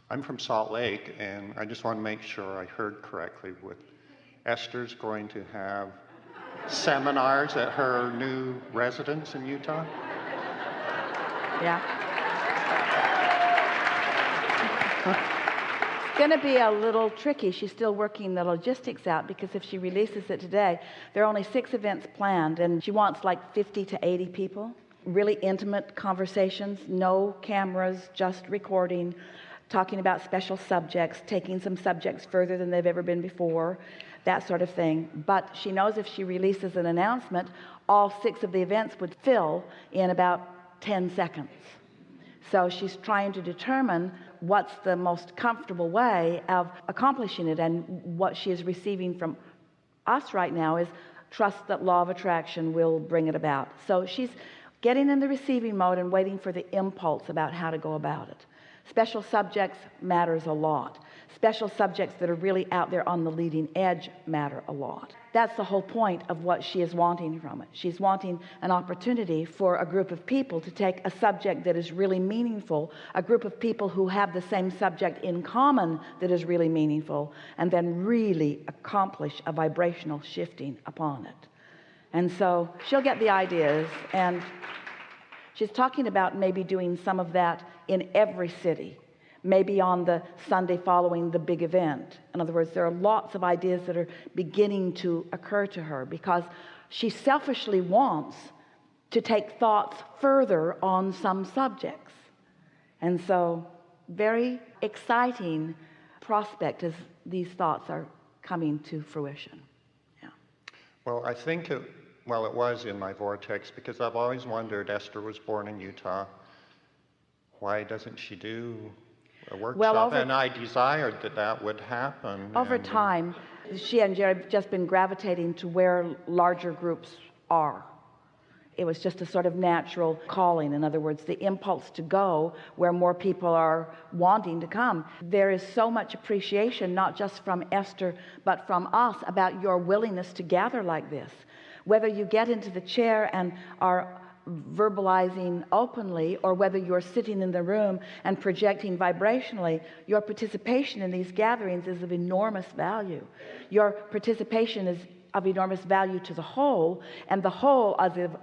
I'm from Salt Lake, and I just want to make sure I heard correctly. With Esther's going to have seminars at her new residence in Utah? Yeah. It's going to be a little tricky. She's still working the logistics out, because if she releases it today, there are only 6 events planned, and she wants like 50 to 80 people. Really intimate conversations, no cameras, just recording, talking about special subjects, taking some subjects further than they've ever been before, that sort of thing. But she knows if she releases an announcement, all 6 of the events would fill in about 10 seconds. So she's trying to determine what's the most comfortable way of accomplishing it, and what she is receiving from us right now is trust that law of attraction will bring it about. So she's getting in the receiving mode and waiting for the impulse about how to go about it. Special subjects matters a lot. Special subjects that are really out there on the leading edge matter a lot. That's the whole point of what she is wanting from it. She's wanting an opportunity for a group of people to take a subject that is really meaningful, a group of people who have the same subject in common that is really meaningful, and then really accomplish a vibrational shifting upon it. And so she'll get the ideas, and she's talking about maybe doing some of that in every city, maybe on the Sunday following the big event. In other words, there are lots of ideas that are beginning to occur to her, because she selfishly wants to take thoughts further on some subjects. And so very exciting prospect as these thoughts are coming to fruition. Yeah. Well, I think it was in my vortex, because I've always wondered, Esther was born in Utah. Why doesn't she do a workshop? And I desired that would happen. Over time, she and Jerry have just been gravitating to where larger groups are. It was just a sort of natural calling. In other words, the impulse to go where more people are wanting to come. There is so much appreciation, not just from Esther, but from us, about your willingness to gather like this. Whether you get into the chair and are verbalizing openly, or whether you're sitting in the room and projecting vibrationally, your participation in these gatherings is of enormous value. Your participation is of enormous value to the whole, and the whole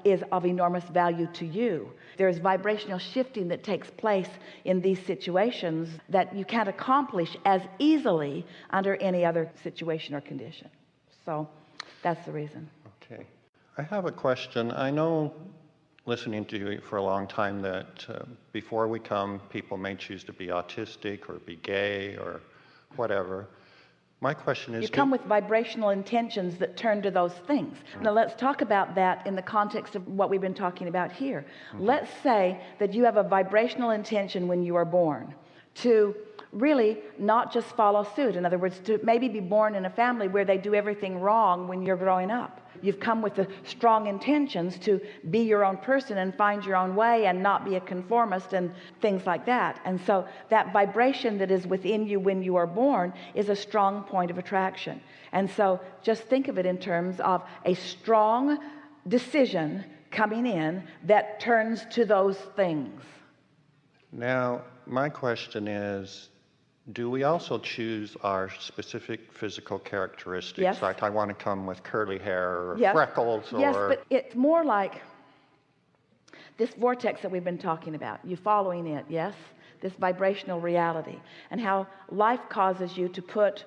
is of enormous value to you. There's vibrational shifting that takes place in these situations that you can't accomplish as easily under any other situation or condition. So that's the reason. Okay. I have a question. I know, listening to you for a long time, that before we come, people may choose to be autistic or be gay or whatever. My question is... You come with vibrational intentions that turn to those things. Now let's talk about that in the context of what we've been talking about here. Let's say that you have a vibrational intention when you are born to really not just follow suit. In other words, to maybe be born in a family where they do everything wrong when you're growing up. You've come with the strong intentions to be your own person and find your own way and not be a conformist and things like that. And so that vibration that is within you when you are born is a strong point of attraction. And so just think of it in terms of a strong decision coming in that turns to those things. Now, my question is, do we also choose our specific physical characteristics? Yes. Like I want to come with curly hair or Yes. freckles or... Yes, but it's more like this vortex that we've been talking about. You following it, yes? This vibrational reality. And how life causes you to put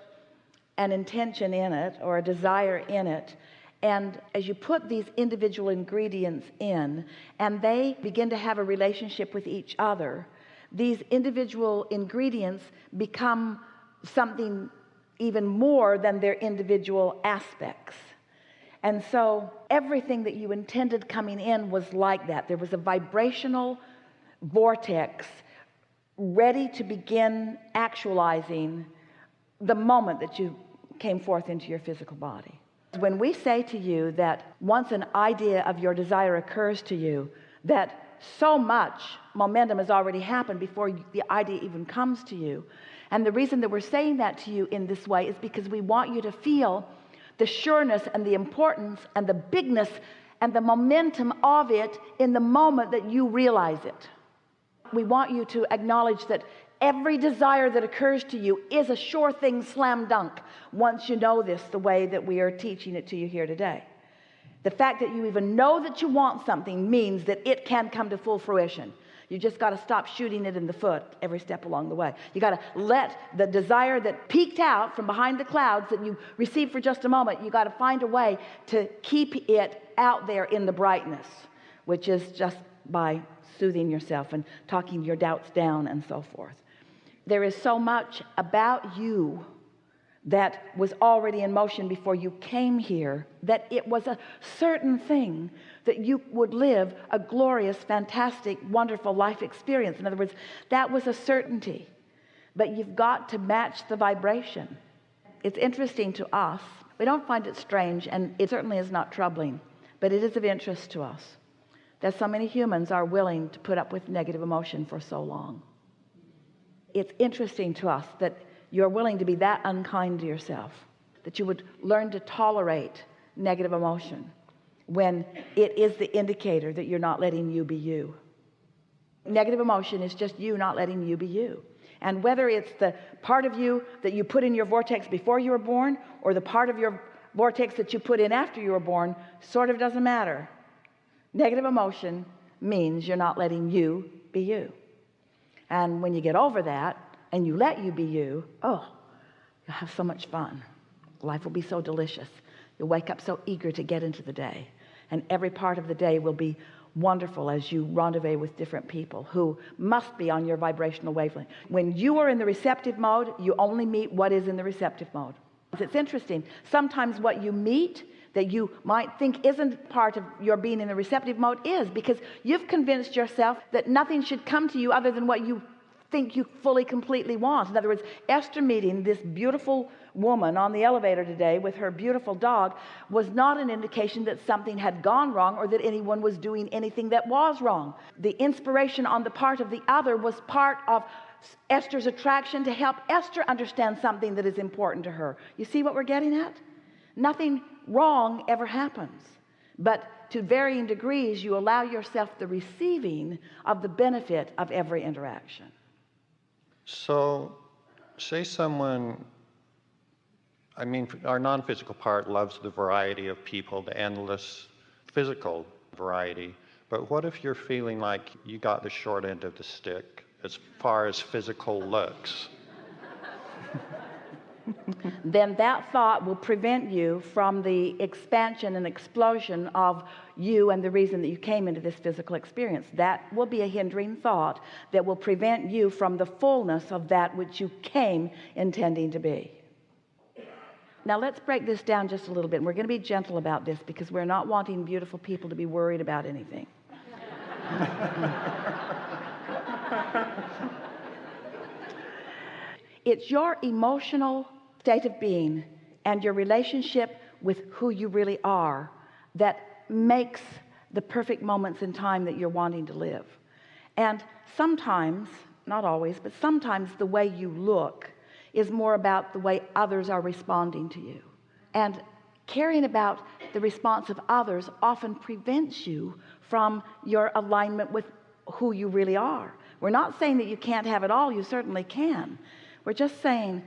an intention in it or a desire in it. And as you put these individual ingredients in, and they begin to have a relationship with each other, these individual ingredients become something even more than their individual aspects. And so everything that you intended coming in was like that. There was a vibrational vortex ready to begin actualizing the moment that you came forth into your physical body. When we say to you that once an idea of your desire occurs to you, that so much momentum has already happened before the idea even comes to you. And the reason that we're saying that to you in this way is because we want you to feel the sureness and the importance and the bigness and the momentum of it in the moment that you realize it. We want you to acknowledge that every desire that occurs to you is a sure thing, slam dunk, once you know this the way that we are teaching it to you here today. The fact that you even know that you want something means that it can come to full fruition. You just got to stop shooting it in the foot every step along the way. You got to let the desire that peeked out from behind the clouds that you received for just a moment, you got to find a way to keep it out there in the brightness, which is just by soothing yourself and talking your doubts down and so forth. There is so much about you that was already in motion before you came here, that it was a certain thing that you would live a glorious, fantastic, wonderful life experience. In other words, that was a certainty, but you've got to match the vibration. It's interesting to us. We don't find it strange, and it certainly is not troubling, but it is of interest to us that so many humans are willing to put up with negative emotion for so long. It's interesting to us that you're willing to be that unkind to yourself, that you would learn to tolerate negative emotion when it is the indicator that you're not letting you be you. Negative emotion is just you not letting you be you. And whether it's the part of you that you put in your vortex before you were born or the part of your vortex that you put in after you were born, sort of doesn't matter. Negative emotion means you're not letting you be you. And when you get over that and you let you be you, oh, you'll have so much fun. Life will be so delicious. You'll wake up so eager to get into the day. And every part of the day will be wonderful as you rendezvous with different people who must be on your vibrational wavelength. When you are in the receptive mode, you only meet what is in the receptive mode. It's interesting. Sometimes what you meet that you might think isn't part of your being in the receptive mode is because you've convinced yourself that nothing should come to you other than what you think you fully, completely want. In other words, Esther meeting this beautiful woman on the elevator today with her beautiful dog was not an indication that something had gone wrong or that anyone was doing anything that was wrong. The inspiration on the part of the other was part of Esther's attraction to help Esther understand something that is important to her. You see what we're getting at? Nothing wrong ever happens, but to varying degrees you allow yourself the receiving of the benefit of every interaction. So say someone, our non-physical part loves the variety of people, the endless physical variety, but what if you're feeling like you got the short end of the stick as far as physical looks? Then that thought will prevent you from the expansion and explosion of you and the reason that you came into this physical experience. That will be a hindering thought that will prevent you from the fullness of that which you came intending to be. Now let's break this down just a little bit. We're going to be gentle about this because we're not wanting beautiful people to be worried about anything. It's your emotional state of being and your relationship with who you really are that makes the perfect moments in time that you're wanting to live. And sometimes, not always, but sometimes the way you look is more about the way others are responding to you. And caring about the response of others often prevents you from your alignment with who you really are. We're not saying that you can't have it all. You certainly can. We're just saying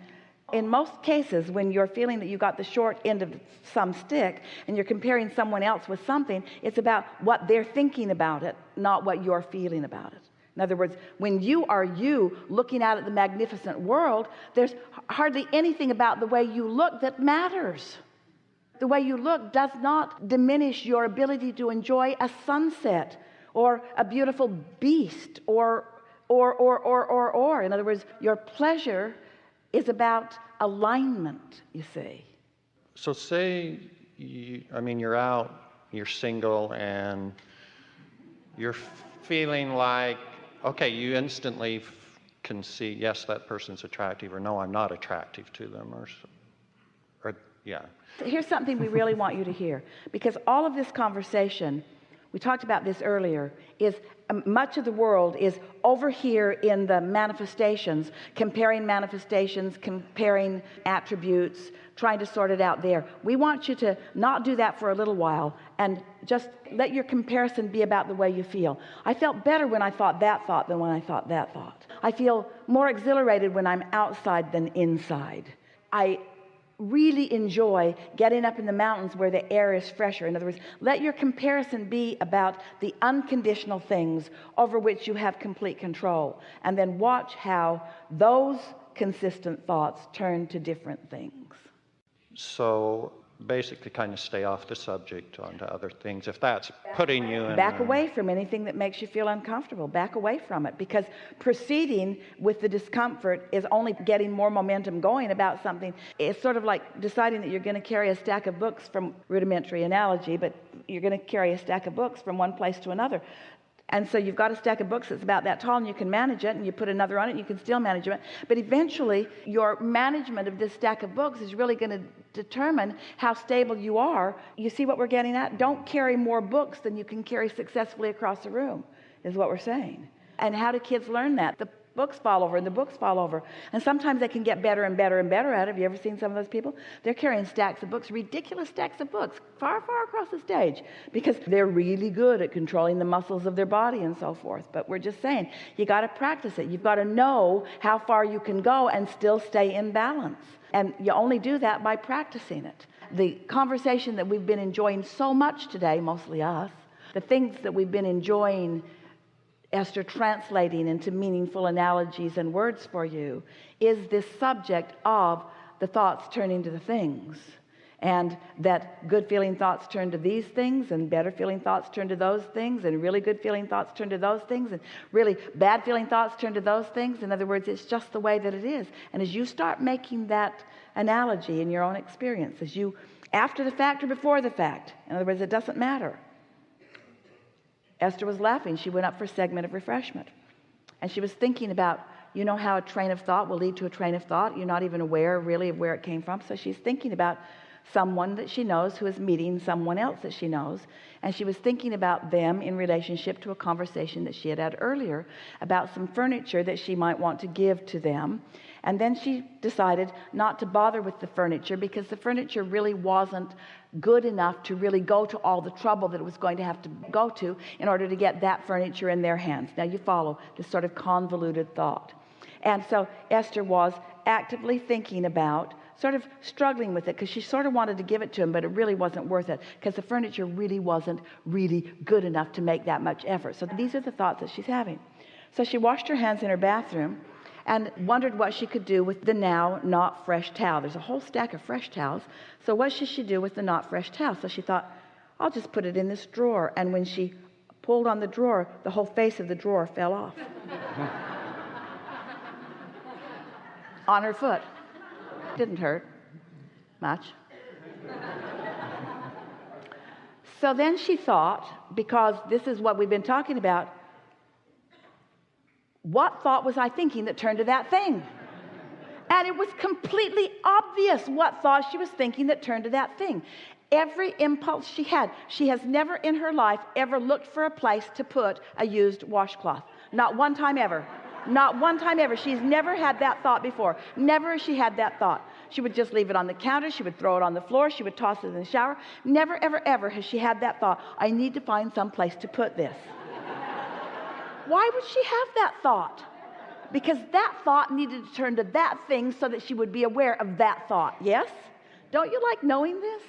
in most cases when you're feeling that you got the short end of some stick and you're comparing someone else with something, it's about what they're thinking about it, not what you're feeling about it. In other words, when you are you looking out at the magnificent world, there's hardly anything about the way you look that matters. The way you look does not diminish your ability to enjoy a sunset or a beautiful beast or. In other words, your pleasure is about alignment, you see. So say, you're out, you're single, and you're feeling like, okay, you instantly can see, yes, that person's attractive, or no, I'm not attractive to them, or yeah. Here's something we really want you to hear, because all of this conversation we talked about this earlier, is much of the world is over here in the manifestations, comparing attributes, trying to sort it out there. We want you to not do that for a little while and just let your comparison be about the way you feel. I felt better when I thought that thought than when I thought that thought. I feel more exhilarated when I'm outside than inside. I really enjoy getting up in the mountains where the air is fresher. In other words, let your comparison be about the unconditional things over which you have complete control, and then watch how those consistent thoughts turn to different things. So basically kind of stay off the subject onto other things. If that's putting you in... Back away from anything that makes you feel uncomfortable. Back away from it, because proceeding with the discomfort is only getting more momentum going about something. It's sort of like deciding that you're going to carry a stack of books from, rudimentary analogy, but you're going to carry a stack of books from one place to another. And so you've got a stack of books that's about that tall, and you can manage it, and you put another on it, and you can still manage it. But eventually, your management of this stack of books is really going to determine how stable you are. You see what we're getting at? Don't carry more books than you can carry successfully across the room, is what we're saying. And how do kids learn that? The books fall over, and the books fall over. And sometimes they can get better and better and better at it. Have you ever seen some of those people? They're carrying stacks of books, ridiculous stacks of books, far, far across the stage, because they're really good at controlling the muscles of their body and so forth. But we're just saying, you got to practice it. You've got to know how far you can go and still stay in balance. And you only do that by practicing it. The conversation that we've been enjoying so much today, mostly us, the things that we've been enjoying Esther translating into meaningful analogies and words for you, is this subject of the thoughts turning to the things, and that good feeling thoughts turn to these things, and better feeling thoughts turn to those things, and really good feeling thoughts turn to those things, and really bad feeling thoughts turn to those things. In other words, it's just the way that it is. And as you start making that analogy in your own experience, as you, after the fact or before the fact, in other words, it doesn't matter. Esther was laughing. She went up for a segment of refreshment, and she was thinking about, you know how a train of thought will lead to a train of thought. You're not even aware really of where it came from. So she's thinking about someone that she knows who is meeting someone else that she knows, and she was thinking about them in relationship to a conversation that she had had earlier about some furniture that she might want to give to them. And then she decided not to bother with the furniture, because the furniture really wasn't good enough to really go to all the trouble that it was going to have to go to in order to get that furniture in their hands. Now you follow this sort of convoluted thought. And so Esther was actively thinking about, sort of struggling with it, because she sort of wanted to give it to him, but it really wasn't worth it, because the furniture really wasn't really good enough to make that much effort. So these are the thoughts that she's having. So she washed her hands in her bathroom and wondered what she could do with the now not fresh towel. There's a whole stack of fresh towels. So what should she do with the not fresh towel? So she thought, I'll just put it in this drawer. And when she pulled on the drawer, the whole face of the drawer fell off. On her foot. Didn't hurt much. So then she thought, because this is what we've been talking about, what thought was I thinking that turned to that thing? And it was completely obvious what thought she was thinking that turned to that thing. Every impulse she had. She has never in her life ever looked for a place to put a used washcloth. Not one time ever. Not one time ever. She's never had that thought before. Never has she had that thought. She would just leave it on the counter. She would throw it on the floor. She would toss it in the shower. Never, ever, ever has she had that thought, I need to find some place to put this. Why would she have that thought? Because that thought needed to turn to that thing so that she would be aware of that thought. Yes? Don't you like knowing this?